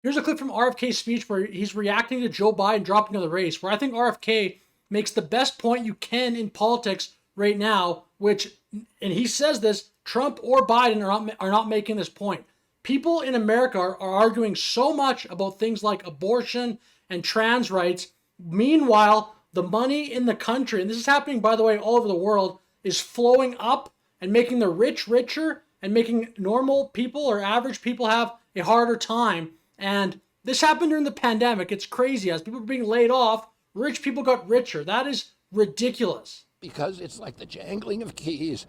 Here's a clip from RFK's speech where he's reacting to Joe Biden dropping out of the race, where I think RFK makes the best point you can in politics right now, which, and he says this, Trump or Biden are not making this point. People in America are arguing so much about things like abortion and trans rights. Meanwhile, the money in the country, and this is happening, by the way, all over the world, is flowing up and making the rich richer and making normal people or average people have a harder time. And this happened during the pandemic. It's crazy. As people were being laid off, rich people got richer. That is ridiculous. Because it's like the jangling of keys.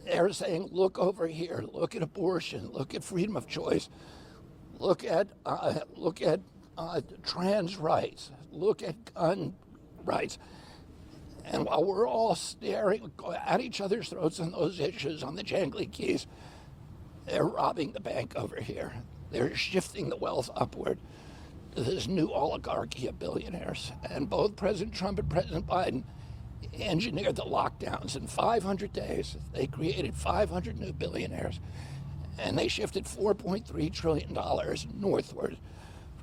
They're saying, look over here, look at abortion, look at freedom of choice, look at trans rights, look at gun rights. And while we're all staring at each other's throats on those issues, on the jangly keys, they're robbing the bank over here. They're shifting the wealth upward to this new oligarchy of billionaires. And both President Trump and President Biden engineered the lockdowns in 500 days. They created 500 new billionaires, and they shifted $4.3 trillion northward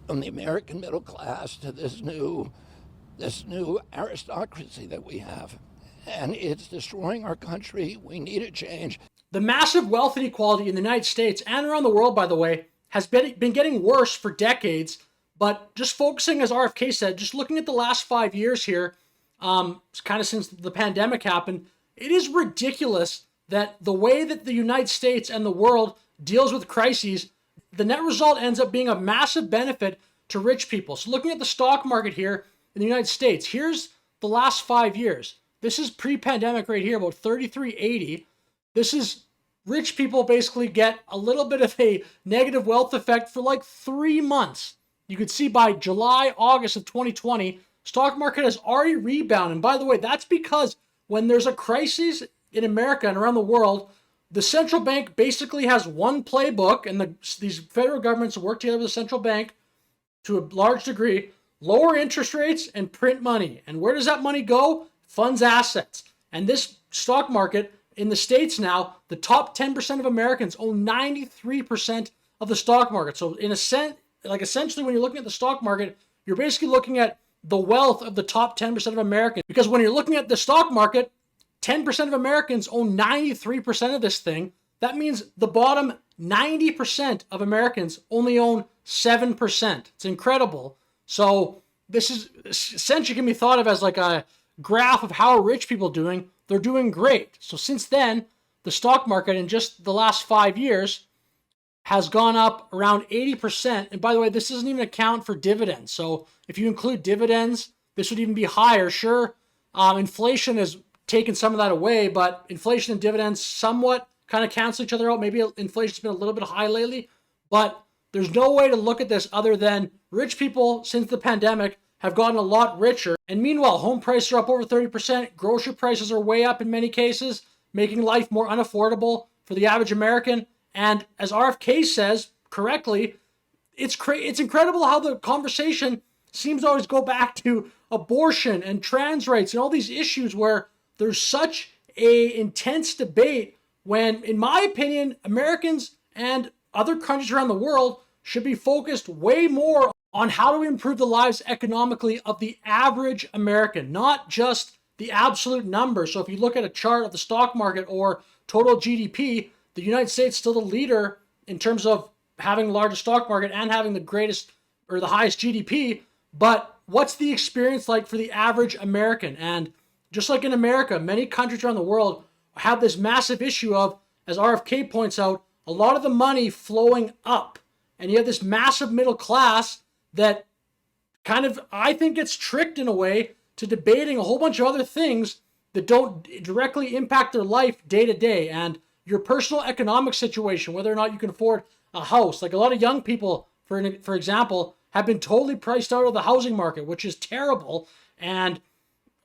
from the American middle class to this new aristocracy that we have. And it's destroying our country. We need a change. The massive wealth inequality in the United States and around the world, by the way, has been getting worse for decades. But just focusing, as RFK said, just looking at the last 5 years here, kind of since the pandemic happened, it is ridiculous that the way that the United States and the world deals with crises, the net result ends up being a massive benefit to rich people. So looking at the stock market here in the United States, here's the last 5 years. This is pre-pandemic right here, about 3380. This is rich people basically get a little bit of a negative wealth effect for like 3 months. You could see by July, August of 2020, stock market has already rebounded. And by the way, that's because when there's a crisis in America and around the world, the central bank basically has one playbook, and these federal governments work together with the central bank to a large degree, lower interest rates and print money. And where does that money go? Funds assets. And this stock market in the States now, the top 10% of Americans own 93% of the stock market. So in a sense, like essentially when you're looking at the stock market, you're basically looking at the wealth of the top 10% of Americans. Because when you're looking at the stock market, 10% of Americans own 93% of this thing. That means the bottom 90% of Americans only own 7%. It's incredible. So this is essentially can be thought of as like a graph of how are rich people doing. They're doing great. So since then, the stock market in just the last 5 years has gone up around 80%. And by the way, this doesn't even account for dividends. So if you include dividends, this would even be higher. Sure, inflation has taken some of that away, but inflation and dividends somewhat kind of cancel each other out. Maybe inflation's been a little bit high lately, but there's no way to look at this other than rich people since the pandemic have gotten a lot richer. And meanwhile, home prices are up over 30%. Grocery prices are way up in many cases, making life more unaffordable for the average American. And as RFK says correctly, it's incredible how the conversation seems to always go back to abortion and trans rights and all these issues where there's such a intense debate when, in my opinion, Americans and other countries around the world should be focused way more on how to improve the lives economically of the average American, not just the absolute number. So if you look at a chart of the stock market or total GDP, the United States is still the leader in terms of having the largest stock market and having the greatest or the highest GDP. But what's the experience like for the average American? And just like in America, many countries around the world have this massive issue of, as RFK points out, a lot of the money flowing up. And you have this massive middle class that kind of, I think, gets tricked in a way to debating a whole bunch of other things that don't directly impact their life day to day. And your personal economic situation, whether or not you can afford a house. Like a lot of young people, for example, have been totally priced out of the housing market, which is terrible. And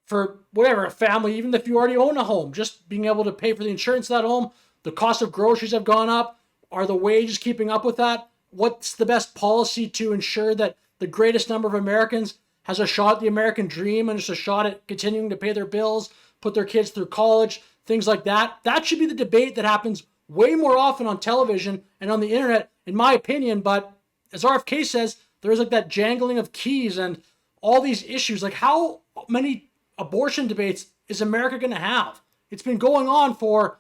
for whatever, a family, even if you already own a home, just being able to pay for the insurance of that home, the cost of groceries have gone up. Are the wages keeping up with that? What's the best policy to ensure that the greatest number of Americans has a shot at the American dream and just a shot at continuing to pay their bills, put their kids through college, things like that? That should be the debate that happens way more often on television and on the internet, in my opinion. But as RFK says, there's like that jangling of keys and all these issues. Like, how many abortion debates is America going to have? It's been going on for,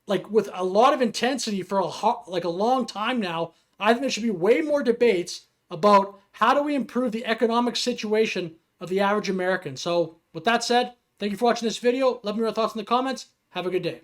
like, with a lot of intensity for a long time now. I think there should be way more debates about how do we improve the economic situation of the average American. So with that said, thank you for watching this video. Let me know your thoughts in the comments. Have a good day.